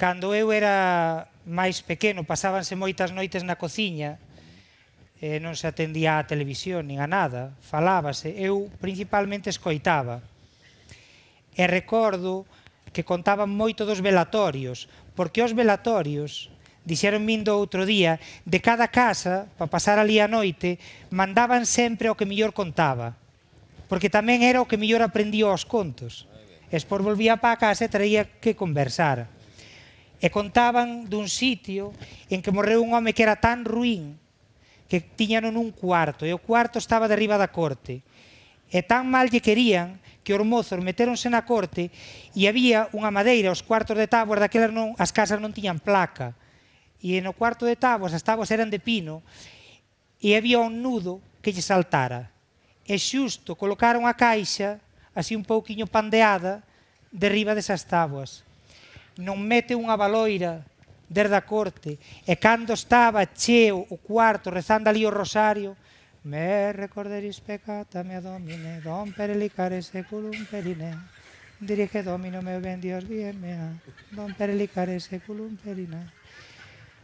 Cando eu era máis pequeno, pasábanse moitas noites na cociña, non se atendía á televisión nin a nada, falábase, eu principalmente escoitaba. E recordo que contaban moito dos velatorios, porque os velatorios, dixeron mindo outro día, de cada casa, para pasar ali a noite, mandaban sempre o que millor contaba, porque tamén era o que millor aprendía os contos. E despois volvía para a casa e traía que conversar. E contaban dun sitio en que morreu un home que era tan ruín que tiñano nun cuarto, e o cuarto estaba derriba da corte. E tan mal lle querían que os mozos meteronse na corte e había unha madeira, os cuartos de táboas daquelas non, as casas non tiñan placa. E no cuarto de táboas, as táboas eran de pino, e había un nudo que lle saltara. E xusto colocaron a caixa, así un pouquiño pandeada, derriba desas táboas. Non mete unha baloira desde a corte, e cando estaba cheo o cuarto rezando ali o rosario, me recorderis peccata mea domine, dom perelicare seculum perine, dirige domino meu ben Dios bien mea, dom perelicare seculum perine.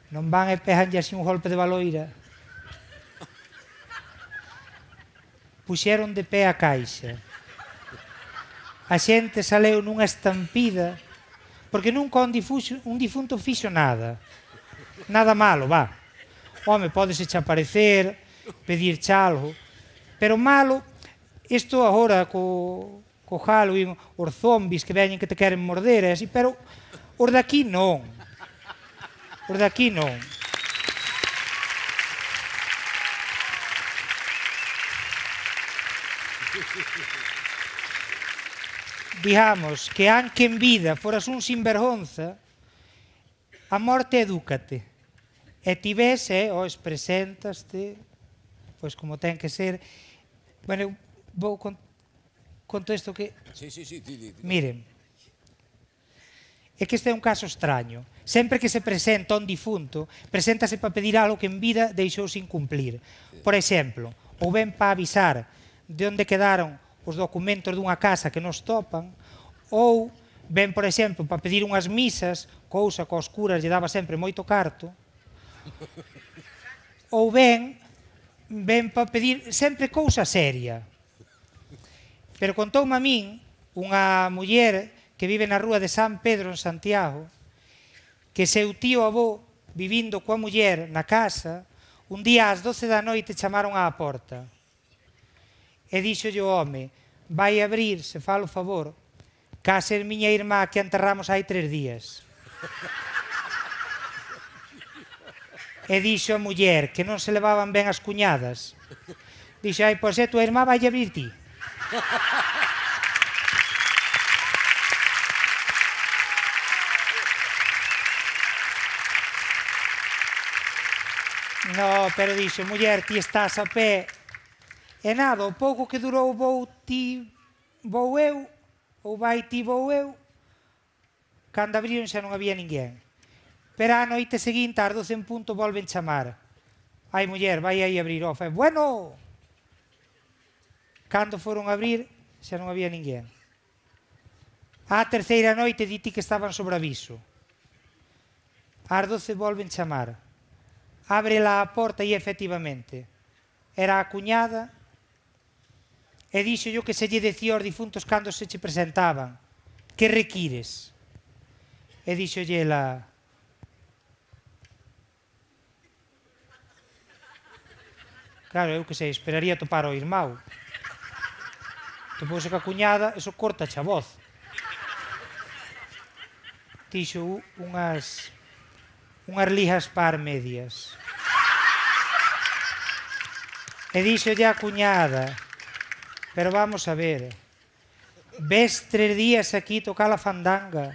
Non van e pejanlle así un golpe de baloira. Puxeron de pé a caixa. A xente saleu nunha estampida, porque nunca un difunto fixo nada. Nada malo, va. Home, pódese che aparecer, pedirche algo. Pero malo, isto agora co Halloween, os zombies que veñen que te queren morder, así, pero os de aquí non. Os de aquí non. Digamos que anque en vida foras un sinvergonza, a morte edúcate. E ti ves, preséntaste, pois como ten que ser. Bueno, vou conto isto que... Sí. Miren, é que este é un caso extraño. Sempre que se presenta un difunto, preséntase para pedir algo que en vida deixou sin cumplir. Por exemplo, ou ben para avisar de onde quedaron os documentos dunha casa que nos topan, ou ben, por exemplo, para pedir unhas misas, cousa que aos curas lle daba sempre moito carto, ou ben para pedir sempre cousa seria. Pero contoume a min unha muller que vive na rúa de San Pedro en Santiago, que seu tío avó, vivindo coa muller na casa, un día ás 12 da noite chamaron á porta. E dixolle o home, vai abrir, se falo favor, cá ser miña irmá que enterramos hai 3 días. E dixo a muller que non se levaban ben as cuñadas. Dixo, pois é, tua irmá vai abrir ti. No, pero dixo, muller, ti estás a pé. E nada, o pouco que durou vou ti, vou eu, ou vai ti, vou eu, cando abriron xa non había ninguén. Pero a noite seguinte, ás 12 en punto, volven chamar. Ai, muller, vai aí abrir. Bueno! Cando foron a abrir, xa non había ninguén. A terceira noite, diti que estaban sobre aviso. Ás 12 volven chamar. Abre lá a porta e, efectivamente, era a cuñada. E dixo yo que se lle decía aos difuntos cando se che presentaban. Que requires? E dixo ela, claro, eu que sei, esperaría topar o irmão. Topouse que a cuñada, eso corta a voz. Dixo unhas lijas par medias. E dixo a cuñada, pero vamos a ver, ves 3 días aquí tocar a fandanga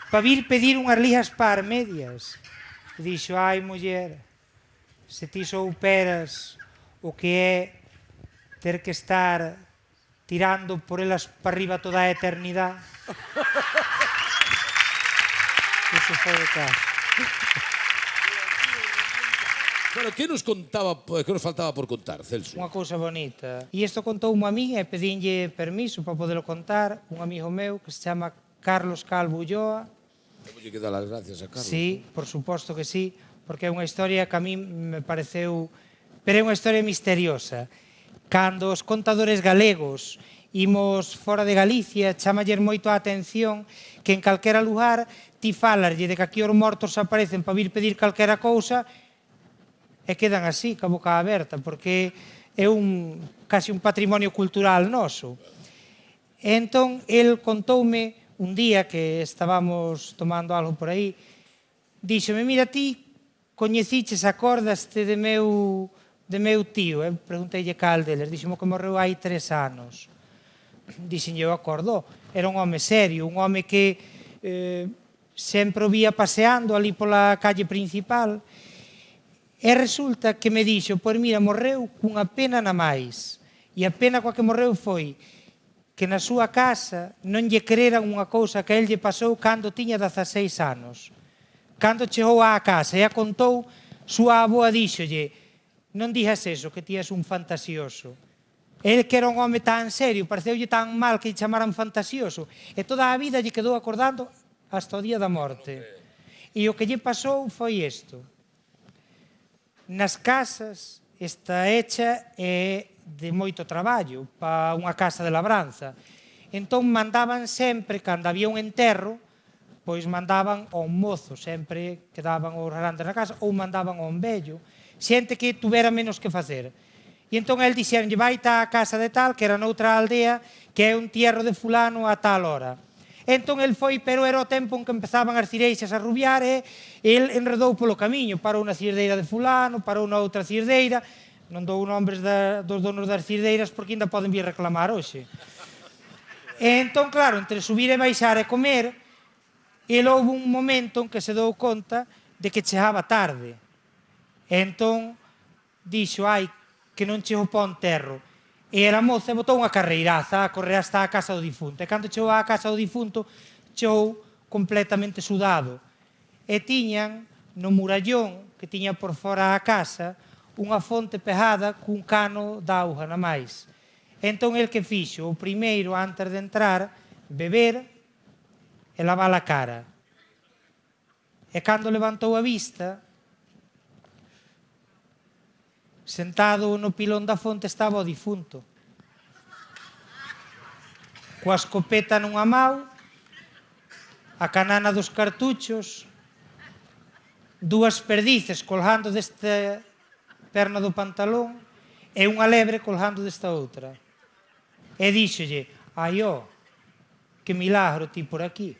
para vir pedir unhas lijas par medias. E dixo, ai, muller, se ti souperas o que é ter que estar tirando por elas para arriba toda a eternidade. Ese foi o caso. Bueno, que nos faltaba por contar, Celso? Unha cousa bonita. E isto contoume a min e pedinlle permiso para podelo contar un amigo meu que se chama Carlos Calvo Ulloa, Temos que dar as gracias a Carlos. Sí, por suposto que sí, porque é unha historia que a mí me pareceu... Pero é unha historia misteriosa. Cando os contadores galegos imos fora de Galicia, chamaller moito a atención que en calquera lugar ti falarlle de que aquí os mortos aparecen para vir pedir calquera cousa e quedan así, ca boca aberta, porque é casi un patrimonio cultural noso. E entón, el contoume un día que estábamos tomando algo por aí, díxome, mira, ti coñeciches, acordaste de meu tío? Eu pregunteille cal deles, díxome que morreu hai 3 anos. Dixen, eu acordo, era un home serio, un home que sempre o vía paseando ali pola calle principal. E resulta que me dixo, pois mira, morreu cunha pena na máis. E a pena coa que morreu foi que na súa casa non lle creran unha cousa que a él lle pasou cando tiña 16 anos. Cando chegou á casa e a contou, súa avoa díxolle, non dixas eso, que ti és un fantasioso. El que era un home tan serio, pareceulle tan mal que lle chamaran fantasioso, e toda a vida lle quedou acordando hasta o día da morte. E o que lle pasou foi isto. Nas casas, esta hecha é de moito traballo para unha casa de labranza. Entón mandaban sempre, cando había un enterro, pois mandaban ao mozo, sempre quedaban os grandes na casa, ou mandaban ao vello, xente que tuvera menos que facer. E entón el dixeronlle, vai tá a casa de tal, que era noutra aldea, que é un tierro de fulano a tal hora. Entón el foi, pero era o tempo en que empezaban as cireixas a rubiar e el enredou polo camiño, parou na cirdeira de fulano, parou na outra cirdeira, non dou nombres dos donos das cirdeiras porque ainda poden vir reclamar hoxe. E entón, claro, entre subir e baixar e comer, el houve un momento en que se dou conta de que chegaba tarde. E entón dixo, ai, que non chego pa o enterro. E era moza e botou unha carreiraza a correr hasta a casa do difunto. E cando chegou á casa do difunto, chegou completamente sudado. E tiñan no murallón que tiña por fora a casa unha fonte pejada cun cano de auga na máis. E entón el que fixo? O primeiro, antes de entrar, beber e lavar a cara. E cando levantou a vista, sentado no pilón da fonte estaba o difunto. Coa escopeta nunha mao, a canana dos cartuchos, 2 perdices colgando desta perna do pantalón e unha lebre colgando desta outra. E díxolle, ai ó, que milagro ti por aquí.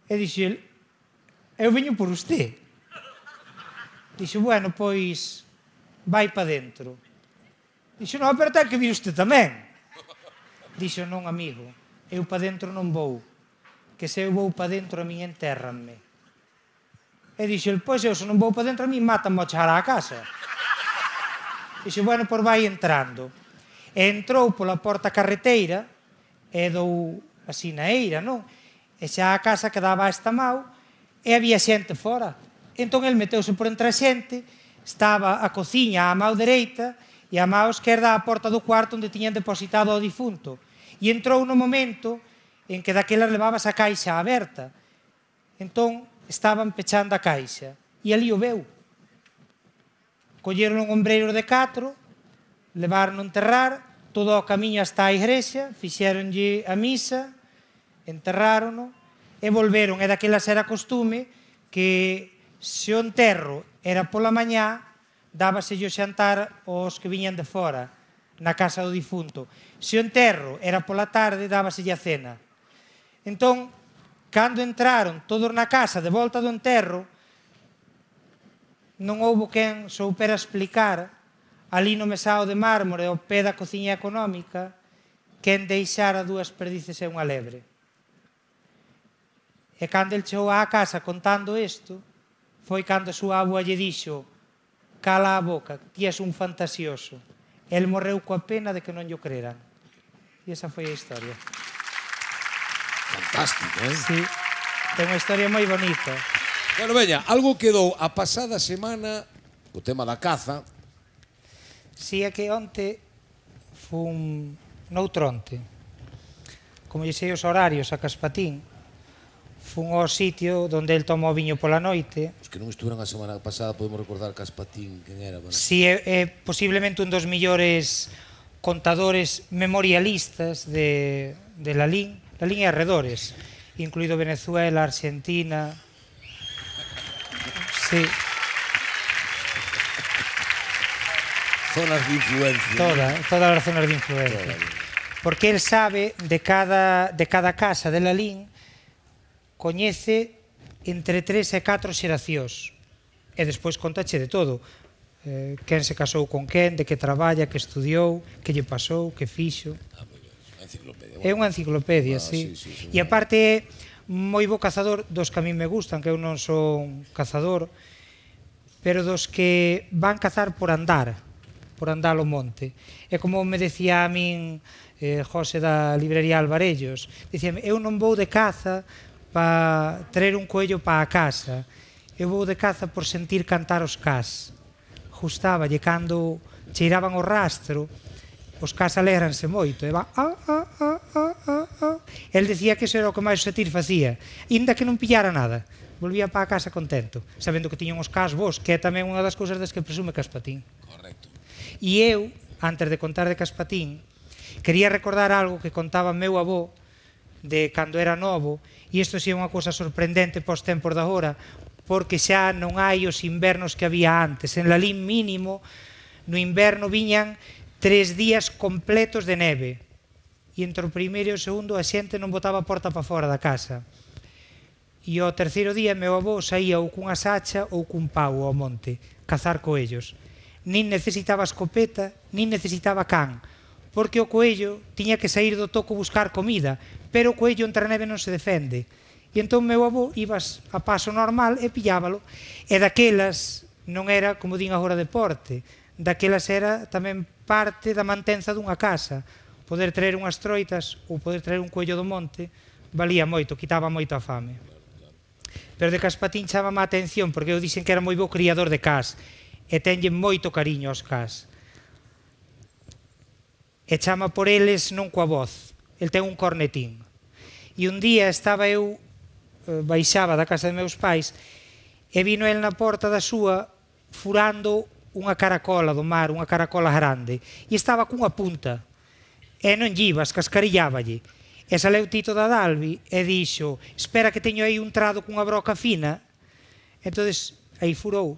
E díxolle, eu veño por usted. Dixo, bueno, pois, vai pa dentro. Dixo, non, pero ten que vir usted tamén. Dixo, non, amigo, eu pa dentro non vou, que se eu vou pa dentro a min entérranme. E dixo, pois eu se non vou pa dentro a min matan ao chegar á casa. Dixo, bueno, pois vai entrando. E entrou pola porta carreteira e dou así na eira, non? E xa a casa quedaba a esta mau e había xente fora. Entón, el meteuse por entre a xente, estaba a cociña á mao dereita e a mao esquerda á porta do cuarto onde tiñan depositado o difunto. E entrou no momento en que daquela levabas a caixa aberta. Entón, estaban pechando a caixa. E ali o veu. Colleron un ombreiro de 4, levaron a enterrar, todo o camiño hasta a igrexa, fixéronlle a misa, enterrárono, e volveron. E daquelas era costume que se o enterro era pola mañá, dábaselle o xantar aos que viñan de fora, na casa do difunto. Se o enterro era pola tarde, dábaselle a cena. Entón, cando entraron todos na casa de volta do enterro, non houbo quen soupera explicar, ali no mesao de mármore, ao pé da cociña económica, quen deixara 2 perdices e unha lebre. E cando el chegou á casa contando isto, foi cando a súa avoa lle dixo, cala a boca, ti és un fantasioso. El morreu coa pena de que non lle creran. E esa foi a historia. Fantástico, eh? Sí, é unha historia moi bonita. Bueno, veña, algo quedou a pasada semana, o tema da caza. Si é que onte fun noutro onte. Como lle sei os horarios a Caspatín, fun ao sitio onde el toma o viño pola noite. Os que non estuveran a semana pasada podemos recordar Caspatín, quen era? Bueno. Si é posiblemente un dos millores contadores memorialistas de Lalín e arredores, incluído Venezuela, Argentina. Sí. Zonas de influencia. Todas as zonas de influencia. Porque el sabe de cada casa de Lalín, coñece entre 3 e 4 xeracións. E despois contache de todo. Quen se casou con quen, de que traballa, que estudiou, que lle pasou, que fixo. É unha enciclopedia, sí. E aparte é moi bo cazador dos que a mí me gustan, que eu non son cazador, pero dos que van cazar por andar ao monte. É como me decía a min José da librería Alvarellos, dicíame, eu non vou de caza para traer un coello para a casa, eu vou de caza por sentir cantar os cás. Gustáballe cando cheiraban o rastro, os cás alegranse moito, e van El decía que iso era o que máis o satisfacía, inda que non pillara nada, volvía para a casa contento, sabendo que tiñan os cás vos, que é tamén unha das cousas das que presume Caspatín. Correcto. E eu, antes de contar de Caspatín, quería recordar algo que contaba meu avó de cando era novo, e isto si é unha cousa sorprendente pos tempos de agora, porque xa non hai os invernos que había antes. En Lalín mínimo, no inverno viñan 3 días completos de neve. E entre o primeiro e o segundo a xente non botaba a porta para fora da casa. E ao terceiro día meu avó saía ou cunha sacha ou cun pau ao monte, cazar coellos. Nin necesitaba escopeta, nin necesitaba can, porque o coello tiña que sair do toco buscar comida, pero o coello entre a neve non se defende. E entón meu avó ibas a paso normal e pillábalo. E daquelas non era, como din agora, deporte. Daquelas era tamén parte da mantenza dunha casa. Poder traer unhas troitas ou poder traer un coello do monte valía moito, quitaba moito a fame. Pero de Caspatín chamame a atención porque eu dixen que era moi bo criador de cás e tenlle moito cariño aos cás. E chama por eles non coa voz, el ten un cornetín. E un día estaba eu baixaba da casa de meus pais e vino el na porta da súa furando unha caracola do mar, unha caracola grande, e estaba cunha punta e non lle ibas, cascarilláballe, e saleu Tito da Dalvi e dixo, espera que teño aí un trado cunha broca fina. Entonces aí furou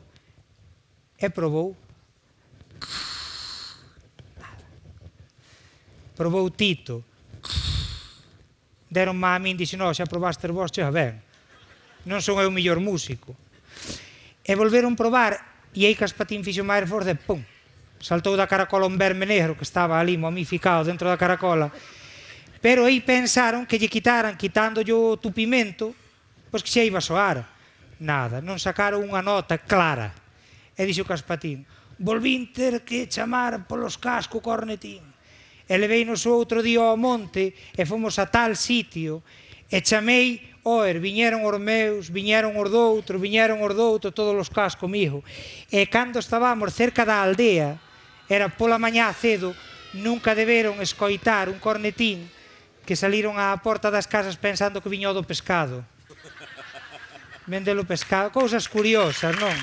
e probou Tito, deronme a min, dixo, non, xa probaste vos, xa ben, non son eu o mellor músico. E volveron probar, e aí Caspatín fixo máis forza e pum, saltou da caracola un verme negro que estaba ali momificado dentro da caracola, pero aí pensaron que lle quitaran, quitándolle o tupimento, pois que xa iba a soar. Nada, non sacaron unha nota clara. E dixo Caspatín, volvín ter que chamar polos casco cornetín. E leveino o outro día ao monte e fomos a tal sitio e chamei, oer, viñeron os meus, viñeron os doutro, todos os cas comigo. E cando estábamos cerca da aldea, era pola mañá cedo, nunca deberon escoitar un cornetín que saliron á porta das casas pensando que viña o do pescado. Vendelo pescado, cousas curiosas, non?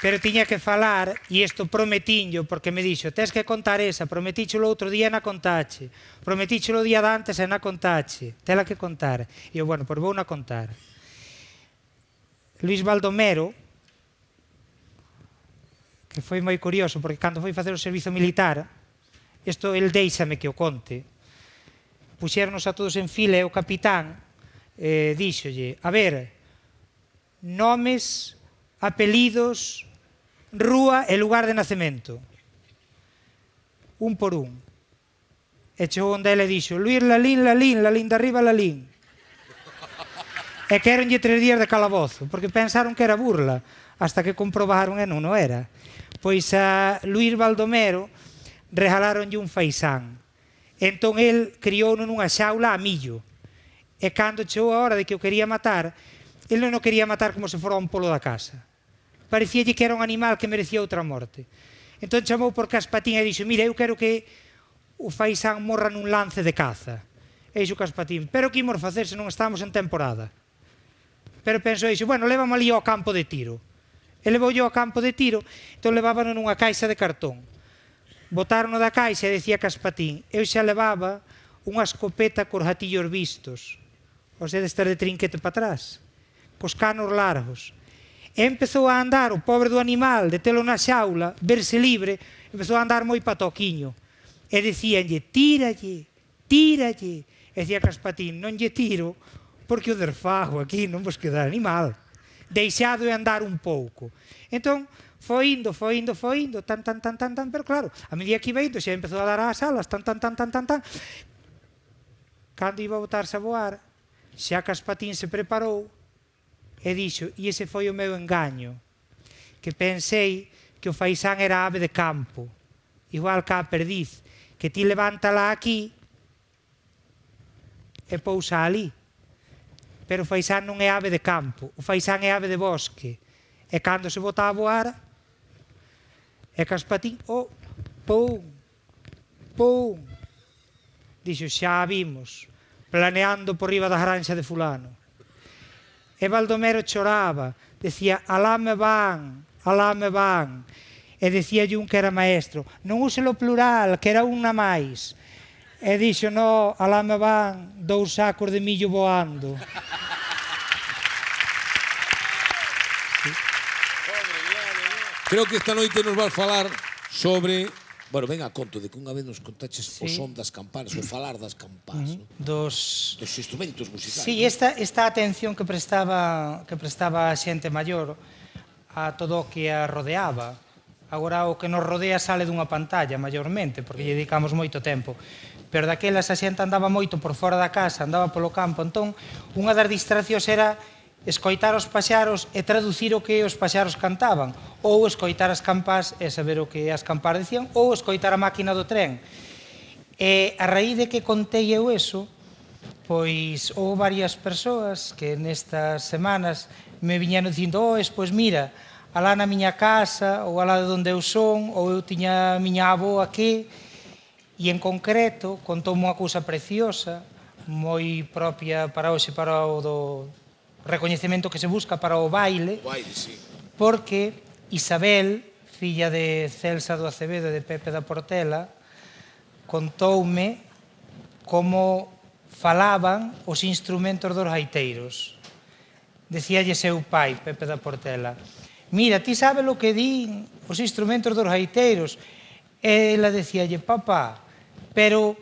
Pero tiña que falar, e isto prometinlo, porque me dixo, tes que contar esa, prometíchelo outro día na contache, prometíchelo o día dantes e na contache, tela que contar. E eu, bueno, pois vou na contar. Luís Baldomero, que foi moi curioso, porque cando foi facer o servizo militar, isto el deixame que o conte, puxéronos a todos en fila e o capitán díxolle, a ver, nomes, apelidos, rúa e lugar de nacemento. Un por un. E chegou onde ele dixo, Luís Lalín, Lalín, Lalín de arriba, Lalín. E queronlle 3 días de calabozo, porque pensaron que era burla, hasta que comprobaron e non era. Pois a Luís Baldomero regalaronlle un faisán. Entón el criouno nunha xaula a millo. E cando chegou a hora de que o quería matar, el non o quería matar como se fora un polo da casa. Parecíalle que era un animal que merecía outra morte. Entón chamou por Caspatín e dixo, mira, eu quero que o faisán morra nun lance de caza. E dixo Caspatín, pero que imos facer se non estamos en temporada? Pero pensou, dixo, bueno, lévame ali ao campo de tiro. E levou ao campo de tiro, entón levábano nunha caixa de cartón. Botaron da caixa e decía Caspatín, eu xa levaba unha escopeta cos gatillos vistos, ou sea, de estar de trinquete para atrás, cos canos largos. E empezou a andar o pobre do animal, de telo na xaula, verse libre, empezou a andar moi patoquiño. E decíanlle, tíralle, tíralle. E decía Caspatín, non lle tiro, porque o desfago aquí non vos queda animal. Deixado de andar un pouco. Entón, foi indo, tan, pero claro, a medida que iba indo, xa empezou a dar as alas, tan. Cando iba a botarse a voar, xa Caspatín se preparou e dixo, e ese foi o meu engaño, que pensei que o faisán era ave de campo, igual que a perdiz, que ti levántala aquí e pousa ali. Pero o faisán non é ave de campo, o faisán é ave de bosque. E cando se bota a voar, e Caspatín, pum, dixo, xa a vimos, planeando por riba da granxa de fulano. E Baldomero choraba, decía, alá me van. E decía un que era maestro, non use o plural, que era unha máis. E dixo, no, alá me van 2 sacos de millo voando. Creo que esta noite nos vas falar sobre... Bueno, ven a conto de que unha vez nos contaches o son das campanas, o falar das campanas, Dos instrumentos musicais. Sí, esta atención que prestaba a xente maior a todo o que a rodeaba. Agora o que nos rodea sale dunha pantalla, maiormente, porque lle dedicamos moito tempo. Pero daquelas a xente andaba moito por fora da casa, andaba polo campo, entón unha das distraccións era escoitar os paxaros e traducir o que os paxaros cantaban, ou escoitar as campás e saber o que as campás dicían, ou escoitar a máquina do tren. E a raíz de que contei eu eso, pois houve varias persoas que nestas semanas me viñeron dicindo, pois mira, alá na miña casa, ou alá de onde eu son, ou eu tiña a miña avó aquí, e en concreto contoume unha cousa preciosa, moi propia para hoxe, para o do recoñecemento que se busca para o baile, porque Isabel, filla de Celsa do Acevedo e de Pepe da Portela, contoume como falaban os instrumentos dos gaiteiros. Decíalle seu pai, Pepe da Portela, mira, ti sabes o que din os instrumentos dos gaiteiros? E ela decíalle, papá, pero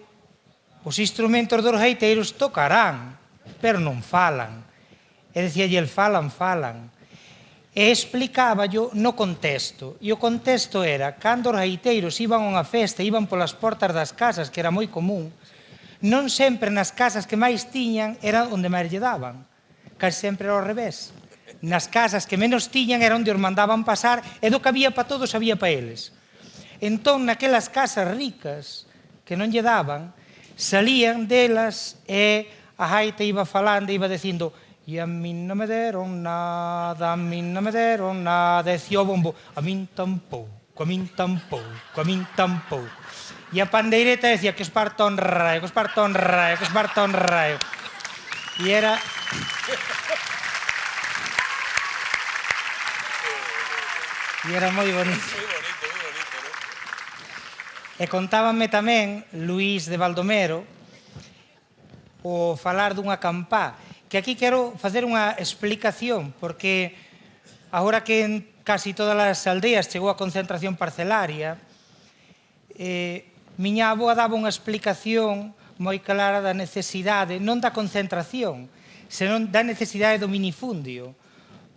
os instrumentos dos gaiteiros tocarán, pero non falan. E decíalle, falan. E explicaba yo no contexto. E o contexto era, cando os gaiteiros iban a unha festa, iban polas portas das casas, que era moi común, non sempre nas casas que máis tiñan era onde máis lle daban. Casi sempre era ao revés. Nas casas que menos tiñan era onde os mandaban pasar e do que había para todos había para eles. Entón, naquelas casas ricas que non lle daban, salían delas e a gaita iba falando, iba dicindo, e a min non me deron nada, decía o bombo, a min tampouco. E a pandeireta decía que os parto en raio. E era... E era moi bonito. E contábanme tamén Luís de Baldomero o falar dunha campá, que aquí quero facer unha explicación, porque agora que en casi todas as aldeas chegou a concentración parcelaria, miña avoa daba unha explicación moi clara da necesidade, non da concentración, senón da necesidade do minifundio,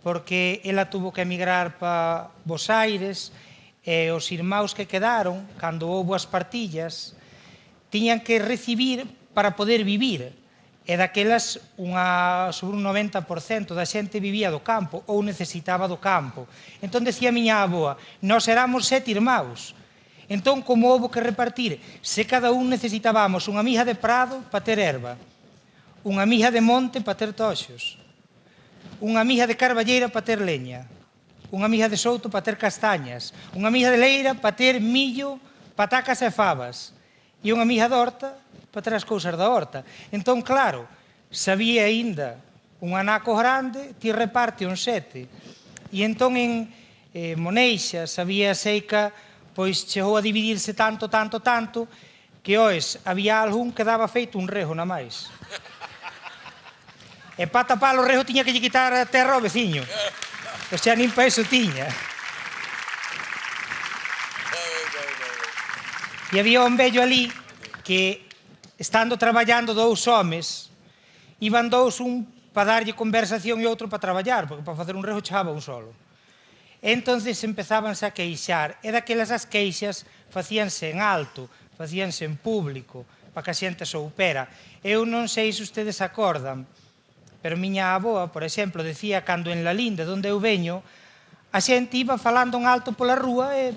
porque ela tuvo que emigrar para Bos Aires e os irmáus que quedaron, cando houbo as partillas, tiñan que recibir para poder vivir. E daquelas, sobre un 90% da xente vivía do campo ou necesitaba do campo. Entón, decía a miña avoa, nós éramos 7 irmáus. Entón, como houbo que repartir, se cada un necesitábamos unha mija de prado para ter erva, unha mija de monte para ter toxos, unha mija de carballeira para ter leña, unha miga de souto para ter castañas, unha miga de leira para ter millo, patacas e fabas, e unha miga de horta para ter as cousas da horta. Entón, claro, se había aínda un anaco grande, ti reparte un 7. E entón en Moneixas había seica, pois chegou a dividirse tanto, que hoes había algún que daba feito un rejo na máis. E para tapar o rejo tiña que lle quitar a terra ao veciño. O sea, nin pa eso tiña. E había un vello ali que, estando traballando dous homes, iban dous, un para darlle conversación e outro para traballar, porque para facer un rejo chegaba un solo. E entonces empezábanse a queixar, e daquelas as queixas facíanse en alto, facíanse en público, para que a xente soupera. Eu non sei se ustedes acordan, pero miña aboa, por exemplo, decía cando en Lalinde, onde eu veño, a xente iba falando en alto pola rúa e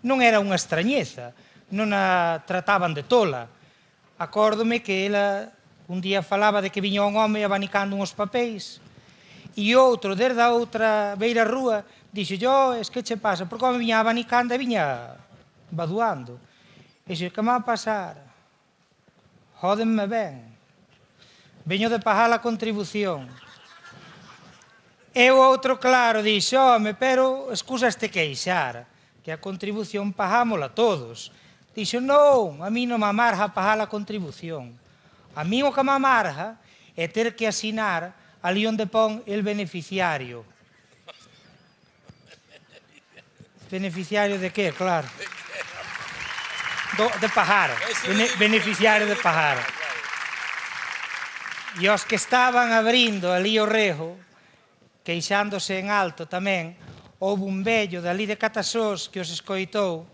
non era unha extrañeza, non a trataban de tola. Acórdome que ela un día falaba de que viña un home abanicando uns papéis e outro, desde a outra beira rúa, dixo, yo, es que che pasa? Porque o home viña abanicando e viña baduando. E dixo, que me va a pasar? Jódenme ben. Veño de pagar a contribución. E o outro, claro, dixo, home, pero excusaste queixar, que a contribución pagámola todos. Dixo, non, a mí non me amarga pagar a contribución. A mí o que me amarga é ter que asinar ali onde pon el beneficiario. Beneficiario de qué? Claro. De pagar. Beneficiario de pagar. E os que estaban abrindo ali o rejo, queixándose en alto tamén, houve un vello dali de Catasós que os escoitou,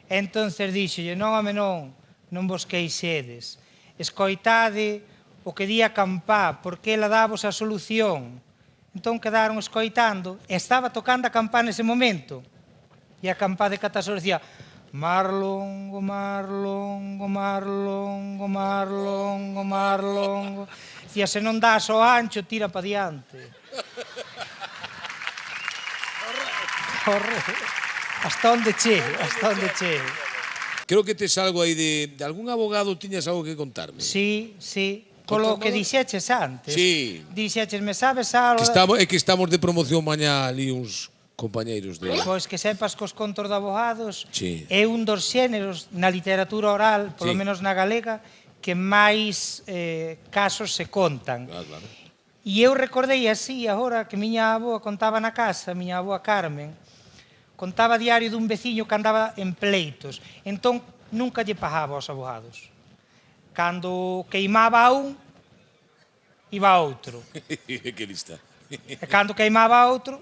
e entonces díxolle, non, home, non vos queixedes, escoitade o que di a campá, porque ela davos a solución. Entón quedaron escoitando, e estaba tocando a campá nese momento, e a campá de Catasós dicía, Marlongo, Marlongo, Marlongo, Marlongo, Marlongo. Dicía, se non das o ancho, tira pa diante. Hasta onde chego, hasta onde chego. Creo que tes algo aí de algún abogado, tiñas algo que contarme. Sí. Polo que dixeches antes. Sí. Dixeches, me sabes algo? É que estamos de promoción mañá ali uns compañeiros de... Pois que sepas que os contos de abogados é un dos xéneros na literatura oral, polo menos na galega, que máis casos se contan. Claro. E eu recordei así, agora que miña aboa contaba na casa, miña aboa Carmen, contaba diario dun veciño que andaba en pleitos. Entón, nunca lle pagaba aos abogados. Cando queimaba a un, iba a outro. Que lista. E cando queimaba a outro,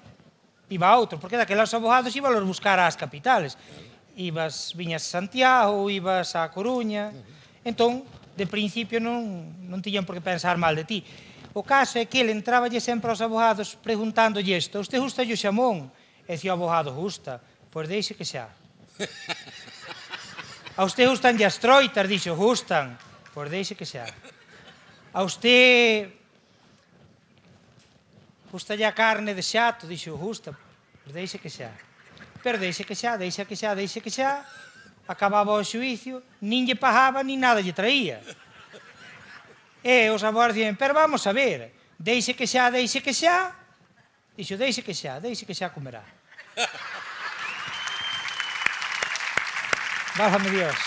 iba a outro, porque daquelas abogados iban los buscar ás capitales. Viñas a Santiago, ibas a Coruña. Entón, de principio non tiñan por que pensar mal de ti. O caso é que ele entráballe sempre aos abogados preguntándolle isto, usted gusta o xamón? E dicía o abogado, gusta, pois deixe que xa. A usted gustan as troitas? Dixo, gustan, pois deixe que xa. A usted gusta a carne de xato? Dixo, gusta, pois deixe que xa. Pero deixe que xa, acababa o xuicio, nin lle pagaba, nin nada lle traía. E os abogados dicen, pero vamos a ver, deixe que xa, dixo, deixe que xa comerá. Válgame Dios.